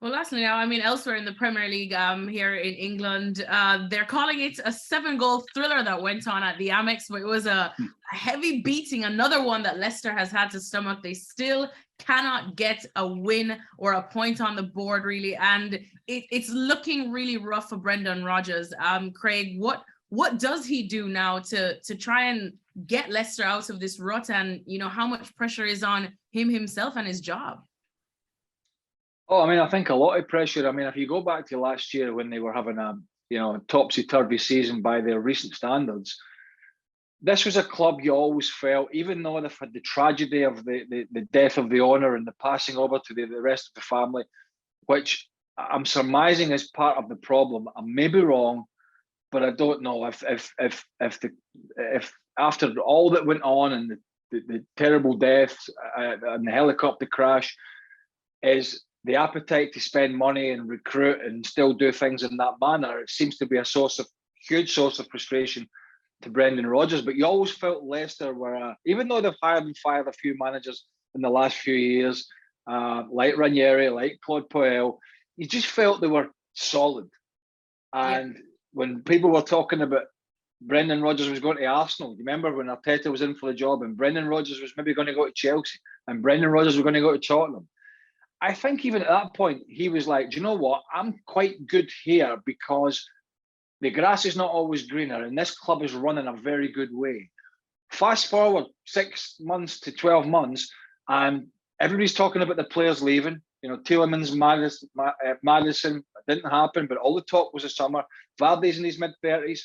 Well, lastly now, I mean, elsewhere in the Premier League here in England, they're calling it a 7-goal thriller that went on at the Amex, but it was a heavy beating, another one that Leicester has had to stomach. They still cannot get a win or a point on the board, really, and it's looking really rough for Brendan Rodgers. Craig, what does he do now to try and get Leicester out of this rut, and how much pressure is on him himself and his job? Oh, I mean, I think a lot of pressure. I mean, if you go back to last year when they were having a topsy-turvy season by their recent standards, this was a club you always felt, even though they've had the tragedy of the death of the owner and the passing over to the rest of the family, which I'm surmising is part of the problem. I may be wrong, but I don't know if after all that went on and the terrible deaths and the helicopter crash, is the appetite to spend money and recruit and still do things in that manner. It seems to be a huge source of frustration to Brendan Rodgers. But you always felt Leicester were, even though they've hired and fired a few managers in the last few years, like Ranieri, like Claude Puel, you just felt they were solid. And when people were talking about Brendan Rodgers was going to Arsenal, you remember when Arteta was in for the job and Brendan Rodgers was maybe going to go to Chelsea and Brendan Rodgers was going to go to Tottenham. I think even at that point, he was like, do you know what? I'm quite good here because the grass is not always greener and this club is running a very good way. Fast forward 6 months to 12 months and everybody's talking about the players leaving. Tielemans, Maddison, didn't happen, but all the talk was the summer. Vardy's in his mid-30s.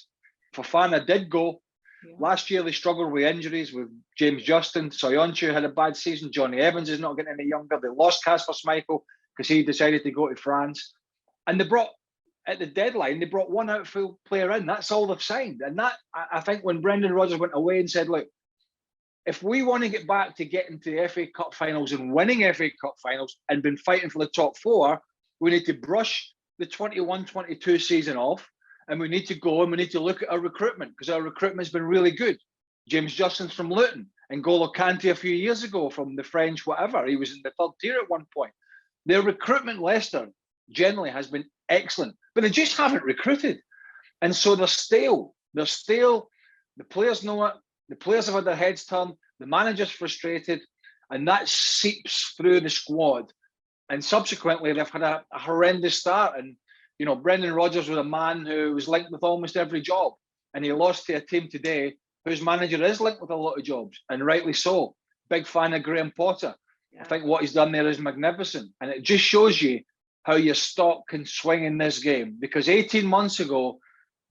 Fofana did go. Yeah. Last year, they struggled with injuries with James Justin. Soyuncu had a bad season. Johnny Evans is not getting any younger. They lost Kasper Schmeichel because he decided to go to France. And at the deadline, they brought one outfield player in. That's all they've signed. And that, I think when Brendan Rodgers went away and said, look, if we want to get back to getting to the FA Cup finals and winning FA Cup finals and been fighting for the top four, we need to brush the 21-22 season off. And we need to go and we need to look at our recruitment because our recruitment's been really good. James Justin's from Luton and N'Golo Kante a few years ago from the French whatever. He was in the third tier at one point. Their recruitment, Leicester, generally has been excellent, but they just haven't recruited. And so they're stale. They're stale. The players know it. The players have had their heads turned. The manager's frustrated. And that seeps through the squad. And subsequently, they've had a horrendous start. And Brendan Rodgers was a man who was linked with almost every job, and he lost to a team today whose manager is linked with a lot of jobs, and rightly so. Big fan of Graham Potter. Yeah. I think what he's done there is magnificent, and it just shows you how your stock can swing in this game. Because 18 months ago,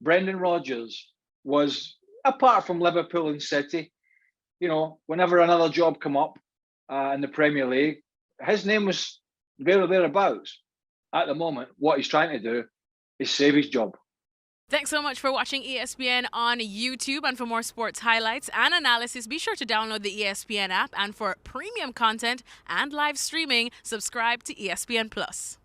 Brendan Rodgers was, apart from Liverpool and City, whenever another job come up in the Premier League, his name was there or thereabouts. At the moment, what he's trying to do is save his job. Thanks so much for watching ESPN on YouTube. And for more sports highlights and analysis, be sure to download the ESPN app. And for premium content and live streaming, subscribe to ESPN Plus.